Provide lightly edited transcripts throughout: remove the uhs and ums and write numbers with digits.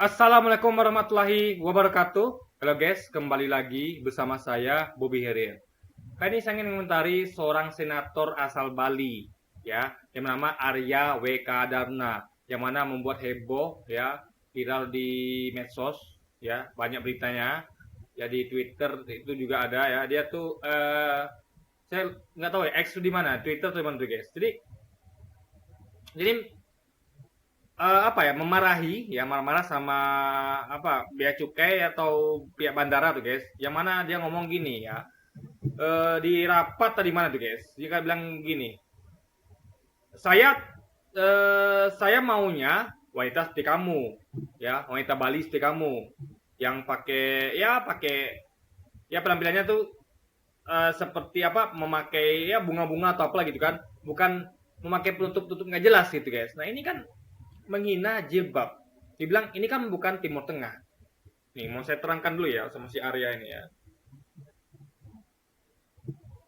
Assalamualaikum warahmatullahi wabarakatuh. Halo guys, kembali lagi bersama saya Bobby Herir. Kali ini saya ingin mengomentari seorang senator asal Bali, ya, yang bernama Arya W. Kadarna, yang mana membuat heboh, ya, viral di medsos, ya, banyak beritanya, ya di Twitter itu juga ada, ya. Dia tuh, saya nggak tahu ya, X itu di mana, Twitter atau di mana tuh guys. Jadi apa ya, memarahi ya, marah-marah sama apa, bea cukai atau pihak bandara tuh guys, yang mana dia ngomong gini ya, di rapat tadi mana tuh guys, dia bilang gini, saya saya maunya wanita seperti kamu, ya, wanita Bali seperti kamu, yang pakai ya penampilannya tuh seperti apa, memakai ya bunga-bunga atau apalah gitu kan, bukan memakai penutup-tutup nggak jelas gitu guys. Nah ini kan menghina jilbab. Dibilang ini kan bukan Timur Tengah. Nih, mau saya terangkan dulu ya sama si Arya ini ya.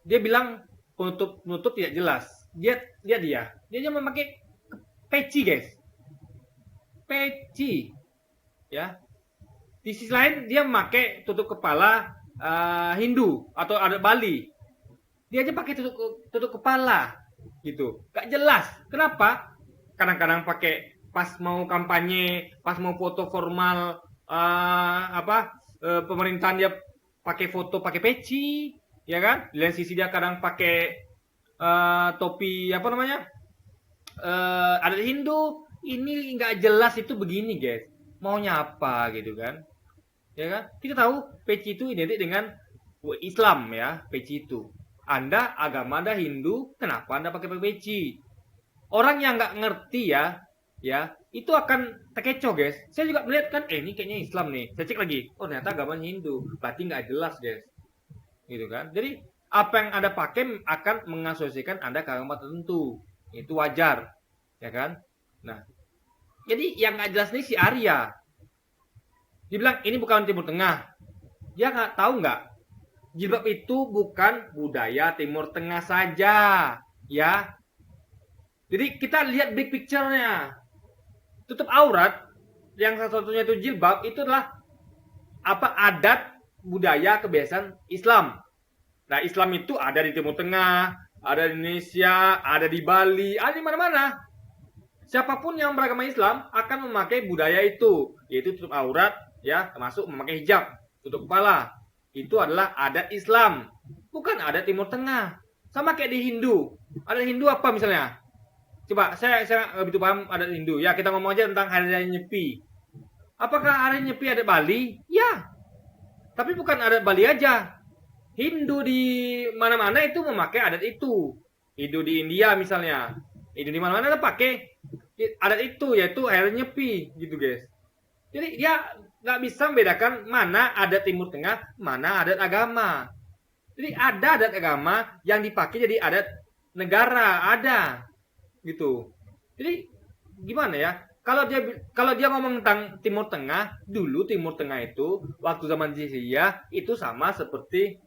Dia bilang penutup tidak jelas. Dia hanya memakai peci, guys. Peci. Ya. Di sisi lain dia memakai tutup kepala Hindu atau adat Bali. Dia aja pakai tutup kepala gitu. Gak jelas. Kenapa? Kadang-kadang pakai pas mau kampanye, pas mau foto formal pemerintahan dia pakai foto pakai peci, ya kan? Di lain sisi dia kadang pakai topi apa namanya? Adat Hindu. Ini nggak jelas itu begini, guys. Maunya apa gitu kan? Ya kan? Kita tahu peci itu identik dengan Islam ya, peci itu. Anda agama Anda Hindu, kenapa Anda pakai peci? Orang yang nggak ngerti ya itu akan terkecoh guys. Saya juga melihat kan, ini kayaknya Islam nih. Saya cek lagi, oh ternyata agamanya Hindu. Berarti nggak jelas guys, gitu kan? Jadi apa yang Anda pakai akan mengasosiasikan Anda ke agama tertentu. Itu wajar, ya kan? Nah, jadi yang nggak jelas nih si Arya. Dibilang ini bukan Timur Tengah. Dia nggak tahu nggak? Jilbab itu bukan budaya Timur Tengah saja, ya. Jadi kita lihat big picture-nya. Tutup aurat yang salah satunya itu jilbab itu adalah apa, adat budaya kebiasaan Islam. Nah, Islam itu ada di Timur Tengah, ada di Indonesia, ada di Bali, ada di mana-mana. Siapapun yang beragama Islam akan memakai budaya itu, yaitu tutup aurat, ya, termasuk memakai hijab, tutup kepala. Itu adalah adat Islam, bukan adat Timur Tengah. Sama kayak di Hindu. Adat Hindu apa misalnya? Coba, saya nggak begitu paham adat Hindu. Ya, kita ngomong aja tentang Hari Raya Nyepi. Apakah Hari Nyepi adat Bali? Ya, tapi bukan adat Bali aja. Hindu di mana-mana itu memakai adat itu. Hindu di India misalnya. Hindu di mana-mana pakai adat itu, yaitu Hari Raya Nyepi, gitu guys. Jadi dia nggak bisa membedakan mana adat Timur Tengah, mana adat agama. Jadi ada adat agama yang dipakai jadi adat negara, ada gitu. Jadi gimana ya? Kalau dia ngomong tentang Timur Tengah, dulu Timur Tengah itu waktu zaman jahiliyah itu sama seperti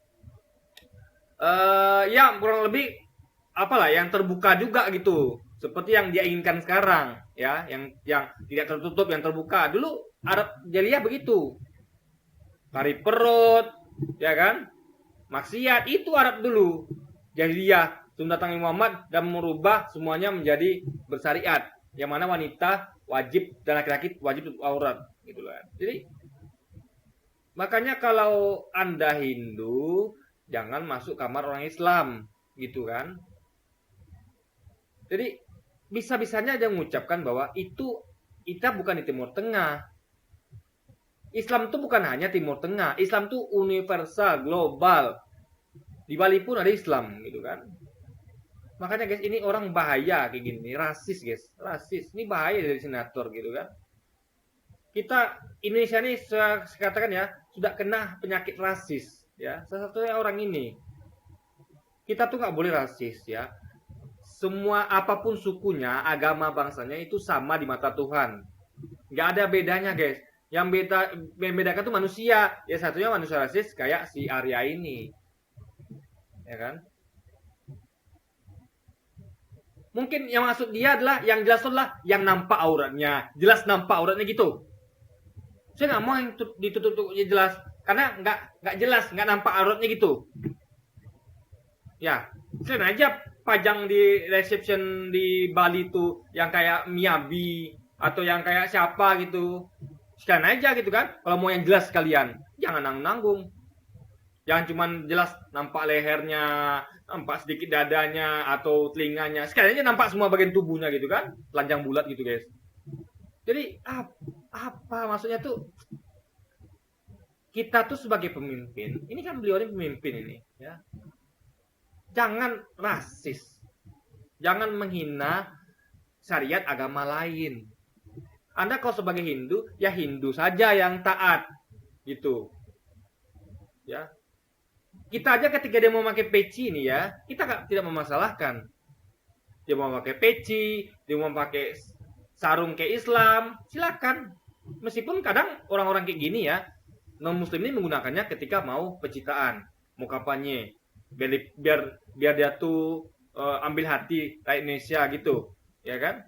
ya kurang lebih apalah yang terbuka juga gitu. Seperti yang dia inginkan sekarang, ya, yang tidak tertutup, yang terbuka. Dulu Arab jahiliyah begitu. Tarik perut, ya kan? Maksiat itu Arab dulu. Jahiliyah. Sebelum datangnya Muhammad dan merubah semuanya menjadi bersyariat, yang mana wanita wajib dan laki-laki wajib tutup aurat, gitu kan. Jadi makanya kalau Anda Hindu jangan masuk kamar orang Islam, gitu kan. Jadi bisa-bisanya dia mengucapkan bahwa itu kita bukan di Timur Tengah. Islam itu bukan hanya Timur Tengah, Islam itu universal, global. Di Bali pun ada Islam, gitu kan. Makanya guys, ini orang bahaya kayak gini, rasis guys, rasis. Ini bahaya dari senator gitu kan. Kita Indonesia ini saya katakan ya, sudah kena penyakit rasis ya. Salah satunya orang ini. Kita tuh nggak boleh rasis ya. Semua apapun sukunya, agama bangsanya itu sama di mata Tuhan. Nggak ada bedanya guys. Yang membedakan tuh manusia. Ya satunya manusia rasis kayak si Arya ini. Ya kan? Mungkin yang maksud dia adalah yang jelas adalah yang nampak auratnya, jelas nampak auratnya gitu. Saya nggak mau yang ditutup jelas, karena nggak jelas, nggak nampak auratnya gitu. Ya, saya aja pajang di reception di Bali tuh yang kayak Miyabi atau yang kayak siapa gitu. Sekalian aja gitu kan. Kalau mau yang jelas sekalian, jangan nanggung-nanggung. Jangan cuman jelas nampak lehernya, nampak sedikit dadanya atau telinganya. Sekalian aja nampak semua bagian tubuhnya gitu kan. Telanjang bulat gitu, guys. Jadi apa maksudnya tuh, kita tuh sebagai pemimpin, ini kan beliau ini pemimpin ini, ya. Jangan rasis. Jangan menghina syariat agama lain. Anda kalau sebagai Hindu, ya Hindu saja yang taat. Gitu. Ya. Kita aja ketika dia mau pakai peci ini ya, kita tidak memasalahkan. Dia mau pakai peci, dia mau pakai sarung kayak Islam, silakan. Meskipun kadang orang-orang kayak gini ya, non muslim ini menggunakannya ketika mau pencitraan, mau kampanye, biar dia tuh ambil hati rakyat Indonesia gitu, ya kan?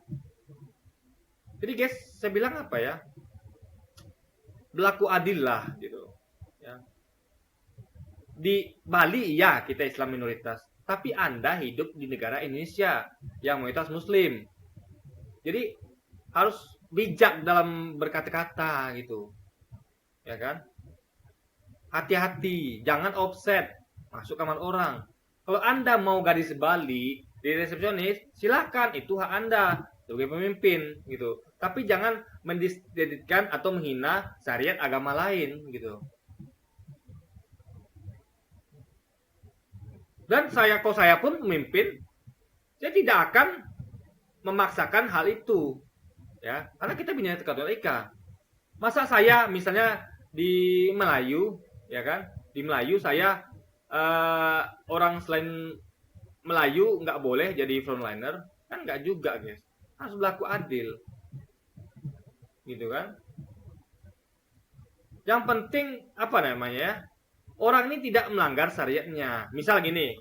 Jadi guys, saya bilang apa ya, berlaku adil lah gitu. Ya. Di Bali ya kita Islam minoritas, tapi Anda hidup di negara Indonesia yang mayoritas Muslim. Jadi harus bijak dalam berkata-kata gitu, ya kan? Hati-hati, jangan offset masuk kamar orang. Kalau Anda mau gadis Bali di resepsionis, silakan, itu hak Anda sebagai pemimpin gitu. Tapi jangan mendiskreditkan atau menghina syariat agama lain gitu. Dan kalau saya pun pemimpin, saya tidak akan memaksakan hal itu, ya, karena kita bineka Katolika. Masa saya misalnya di Melayu, ya kan, di Melayu saya orang selain Melayu nggak boleh jadi frontliner, kan nggak juga, guys. Harus berlaku adil, gitu kan. Yang penting apa namanya, orang ini tidak melanggar syariatnya. Misal gini,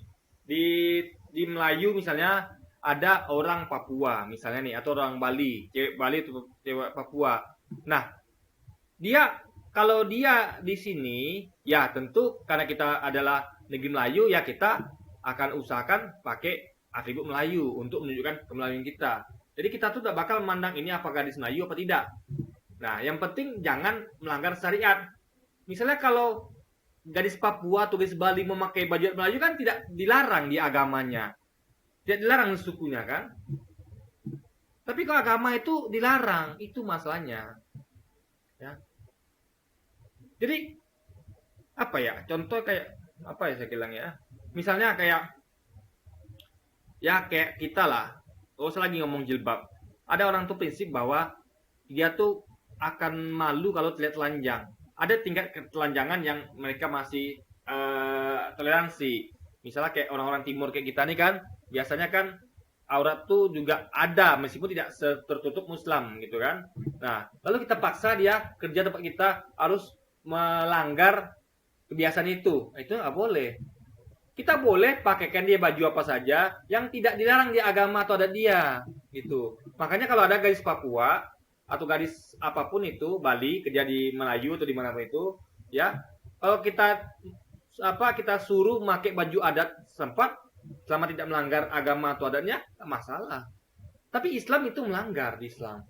di Melayu misalnya ada orang Papua misalnya nih, atau orang Bali, cewek Bali atau cewek Papua. Nah, kalau dia di sini, ya tentu karena kita adalah negeri Melayu, ya kita akan usahakan pakai atribut Melayu untuk menunjukkan kemelayuan kita. Jadi kita tuh tidak bakal memandang ini apa gadis Melayu apa tidak. Nah, yang penting jangan melanggar syariat. Misalnya kalau gadis Papua atau gadis Bali memakai baju Melayu kan tidak dilarang di agamanya. Tidak dilarang di sukunya kan. Tapi kalau agama itu dilarang, itu masalahnya. Ya. Jadi apa ya? Contoh kayak apa ya saya bilang ya? Misalnya kayak kita lah. Kalau saya lagi ngomong jilbab, ada orang tuh prinsip bahwa dia tuh akan malu kalau terlihat telanjang. Ada tingkat ketelanjangan yang mereka masih toleransi. Misalnya kayak orang-orang timur kayak kita nih kan, biasanya kan aurat tuh juga ada meskipun tidak tertutup Muslim gitu kan. Nah, lalu kita paksa dia kerja tempat kita harus melanggar kebiasaan itu. Itu nggak boleh. Kita boleh pakaikan dia baju apa saja yang tidak dilarang di agama atau adat dia gitu. Makanya kalau ada gadis Papua atau gadis apapun itu Bali kerja di Melayu atau di mana itu, ya, kalau kita suruh pakai baju adat sempat selama tidak melanggar agama atau adatnya, tak masalah. Tapi Islam itu melanggar di Islam.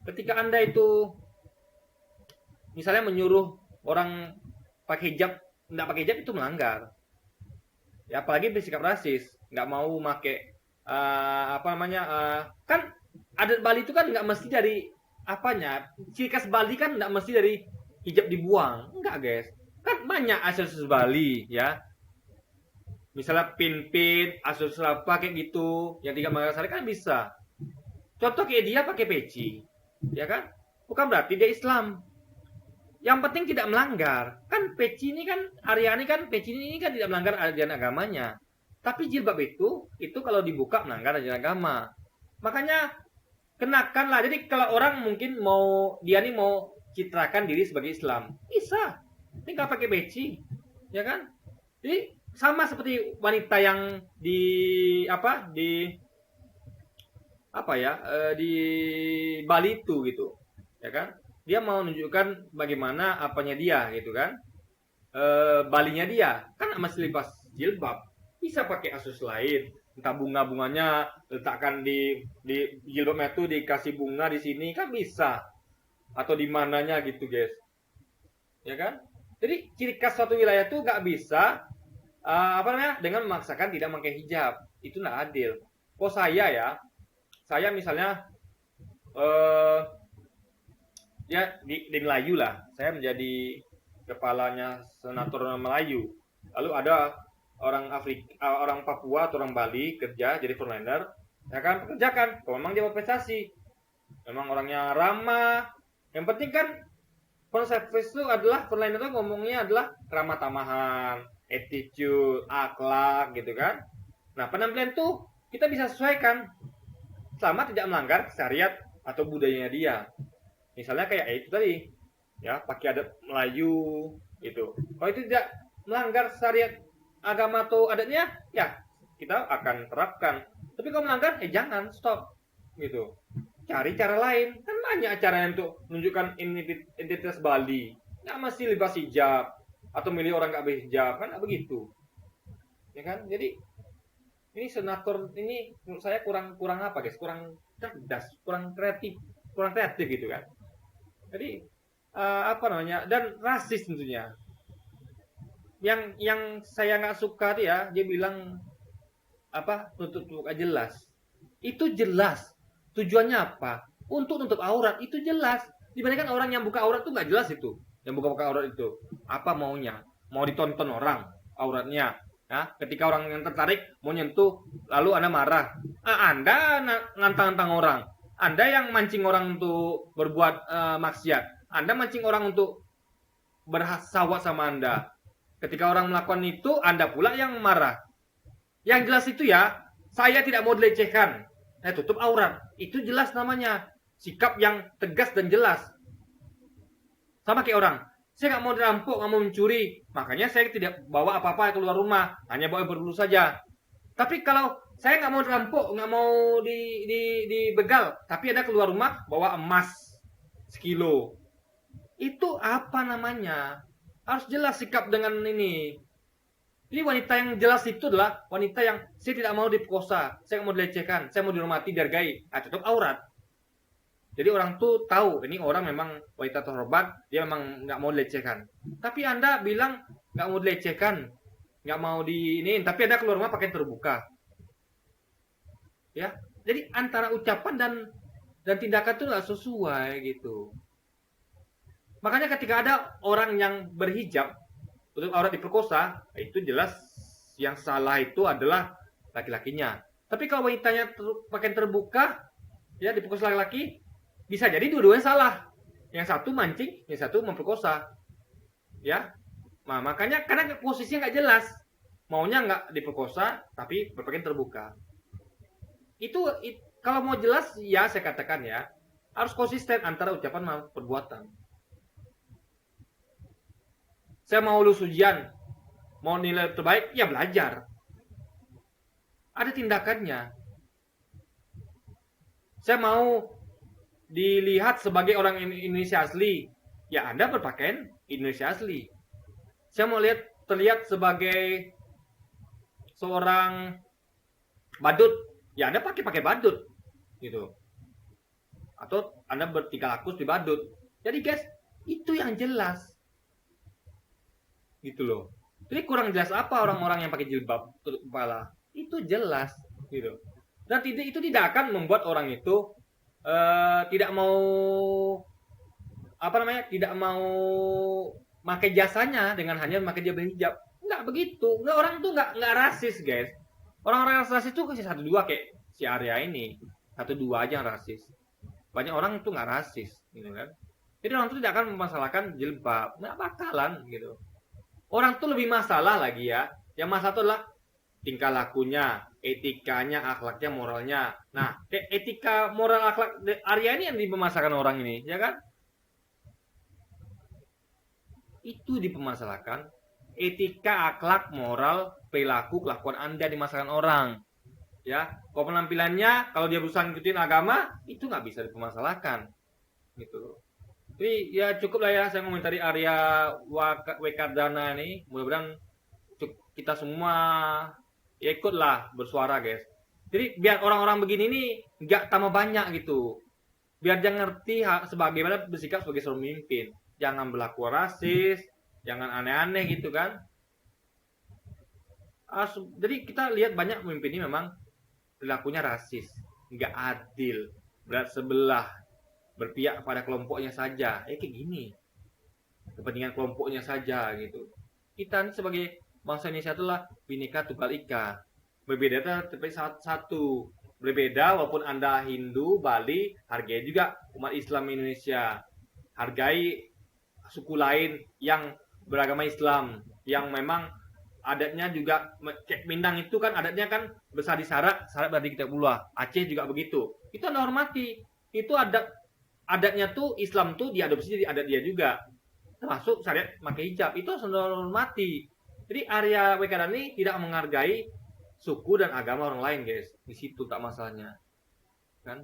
Ketika Anda itu misalnya menyuruh orang pakai hijab, tidak pakai hijab, itu melanggar. Ya, apalagi bersikap rasis, nggak mau pakai kan adat Bali itu kan nggak mesti dari apanya, ciri khas Bali kan nggak mesti dari hijab dibuang, enggak guys, kan banyak aksesoris Bali ya, misalnya pin aksesoris apa kayak gitu yang tiga sari kan bisa. Contoh kayak dia pakai peci, ya kan, bukan berarti dia Islam. Yang penting tidak melanggar. Kan peci ini kan, Aryani kan peci ini kan tidak melanggar ajaran agamanya. Tapi jilbab itu kalau dibuka melanggar ajaran agama. Makanya kenakanlah. Jadi kalau orang mungkin dia nih mau citrakan diri sebagai Islam, bisa. Tinggal pakai peci, ya kan? Jadi sama seperti wanita yang di Bali itu gitu, ya kan? dia mau menunjukkan bagaimana apanya dia gitu kan. Balinya dia kan masih lepas jilbab, bisa pakai aksesoris lain, entah bunga-bunganya letakkan di jilbabnya tuh dikasih bunga di sini kan bisa, atau di mananya gitu guys, ya kan. Jadi ciri khas suatu wilayah tuh nggak bisa dengan memaksakan tidak pakai hijab, itu nggak adil. Kok saya misalnya eh, ya di Melayu lah, saya menjadi kepalanya senator Melayu. Lalu ada orang Afrika, orang Papua atau orang Bali kerja jadi frontliner, ya kan, pekerjakan. Kalau memang dia berprestasi, memang orangnya ramah. Yang penting kan konsep itu adalah frontliner itu ngomongnya adalah ramah tamahan, attitude, akhlak gitu kan. Nah penampilan tuh kita bisa sesuaikan selama tidak melanggar syariat atau budayanya dia. Misalnya kayak itu tadi, ya pakai adat Melayu gitu. Kalau itu tidak melanggar syariat agama atau adatnya, ya kita akan terapkan. Tapi kalau melanggar, jangan stop gitu. Cari cara lain. Kan banyak cara untuk menunjukkan identitas Bali. Nggak mesti libas hijab atau milih orang nggak berhijab, kan nggak begitu. Ya kan? Jadi ini senator ini menurut saya kurang apa guys? Kurang cerdas, kurang kreatif gitu kan. Jadi dan rasis tentunya. Yang saya nggak suka dia bilang tutup jelas. Itu jelas. Tujuannya apa? Untuk nutup aurat, itu jelas. Dibandingkan orang yang buka aurat itu nggak jelas itu. Yang buka aurat itu apa maunya? Mau ditonton orang auratnya. Ya, ketika orang yang tertarik mau nyentuh, lalu Anda marah. Anda ngantang-ngantang orang. Anda yang mancing orang untuk berbuat maksiat. Anda mancing orang untuk bersawat sama Anda. Ketika orang melakukan itu, Anda pula yang marah. Yang jelas itu ya, saya tidak mau dilecehkan. Saya tutup aurat. Itu jelas namanya. Sikap yang tegas dan jelas. Sama kayak orang. Saya nggak mau dirampok, nggak mau mencuri. Makanya saya tidak bawa apa-apa keluar rumah. Hanya bawa berburu saja. Tapi kalau saya nggak mau dirampok, nggak mau dibegal, tapi ada keluar rumah bawa emas 1 kilo. Itu apa namanya? Harus jelas sikap dengan ini. Ini wanita yang jelas itu adalah wanita yang saya tidak mau diperkosa, saya nggak mau dilecehkan, saya mau dihormati, dihargai. Tutup aurat. Jadi orang tuh tahu ini orang memang wanita terhormat, dia memang nggak mau dilecehkan. Tapi Anda bilang nggak mau dilecehkan, nggak mau tapi Anda keluar rumah pakaian terbuka. Ya, jadi antara ucapan dan tindakan itu nggak sesuai gitu. Makanya ketika ada orang yang berhijab untuk aurat diperkosa, itu jelas yang salah itu adalah laki-lakinya. Tapi kalau wanitanya pakaian terbuka, ya diperkosa laki-laki, bisa jadi dua-duanya salah. Yang satu mancing, yang satu memperkosa. Ya, nah makanya karena posisinya nggak jelas, maunya nggak diperkosa, tapi berpakaian terbuka. Itu kalau mau jelas ya saya katakan ya harus konsisten antara ucapan dan perbuatan. Saya mau lulus ujian, mau nilai terbaik, ya belajar. Ada tindakannya. Saya mau dilihat sebagai orang Indonesia asli, ya Anda berpakaian Indonesia asli. Saya mau terlihat sebagai seorang badut, ya Anda pakai badut gitu. Atau Anda bertingkah laku di badut. Jadi guys, itu yang jelas. Gitu loh. Jadi kurang jelas apa orang-orang yang pakai jilbab tutup kepala? Itu jelas gitu. Dan itu tidak akan membuat orang itu tidak mau tidak mau pakai jasanya dengan hanya memakai dia berhijab. Enggak begitu. Orang tuh enggak rasis, guys. Orang-orang yang rasis itu kasih 1-2 kayak si Arya ini. 1-2 aja yang rasis. Banyak orang itu enggak rasis, gitu kan. Jadi orang itu tidak akan memmasalahkan jilbab. Enggak bakalan gitu. Orang tuh lebih masalah lagi ya. Yang masalah itu adalah tingkah lakunya, etikanya, akhlaknya, moralnya. Nah, etika, moral, akhlak Arya ini yang dipermasalahkan orang ini, ya kan? Itu dipermasalahkan. Etika, akhlak, moral, perilaku, kelakuan Anda dimasalahkan orang. Ya, kalau penampilannya, kalau dia berusaha ngikutin agama, itu nggak bisa dipermasalahkan. Gitu. Jadi ya cukup lah ya saya komentari Arya Wekardana ini. Mudah-mudahan kita semua ya ikutlah bersuara guys. Jadi biar orang-orang begini nih nggak tambah banyak gitu. Biar dia ngerti sebagaimana bersikap sebagai seorang pemimpin. Jangan berlaku rasis, jangan aneh-aneh gitu kan. Jadi kita lihat banyak pemimpin ini memang perilakunya rasis, nggak adil, berat sebelah, berpihak pada kelompoknya saja. Kayak gini, kepentingan kelompoknya saja gitu. Kita ini sebagai bangsa Indonesia itulah Bhinneka Tunggal Ika. Berbeda tapi satu. Berbeda walaupun Anda Hindu, Bali, hargai juga umat Islam Indonesia. Hargai suku lain yang beragama Islam, yang memang adatnya juga kayak Minang itu kan adatnya kan besar di Sarak berarti kita pula. Aceh juga begitu. Itu Anda hormati. Itu adatnya tuh Islam tuh diadopsi jadi adat dia juga. Termasuk syariat pakai hijab. Itu harus Anda hormati. Jadi Arya Wekardana ini tidak menghargai suku dan agama orang lain, guys. Di situ tak masalahnya. Kan?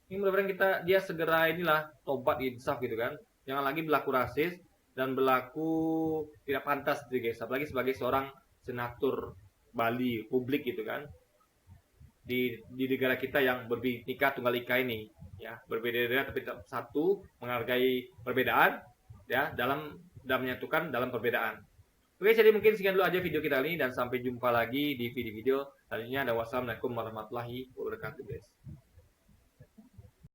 Ini mudah-mudahan dia segera inilah tobat insaf gitu kan. Jangan lagi berlaku rasis dan berlaku tidak pantas gitu guys, apalagi sebagai seorang senator Bali publik gitu kan, di negara kita yang berbhinneka tunggal ika ini ya, berbeda-beda tapi tetap satu, menghargai perbedaan ya, dalam menyatukan dalam perbedaan. Oke, jadi mungkin sekian dulu aja video kita ini dan sampai jumpa lagi di video-video selanjutnya. Wassalamualaikum warahmatullahi wabarakatuh guys.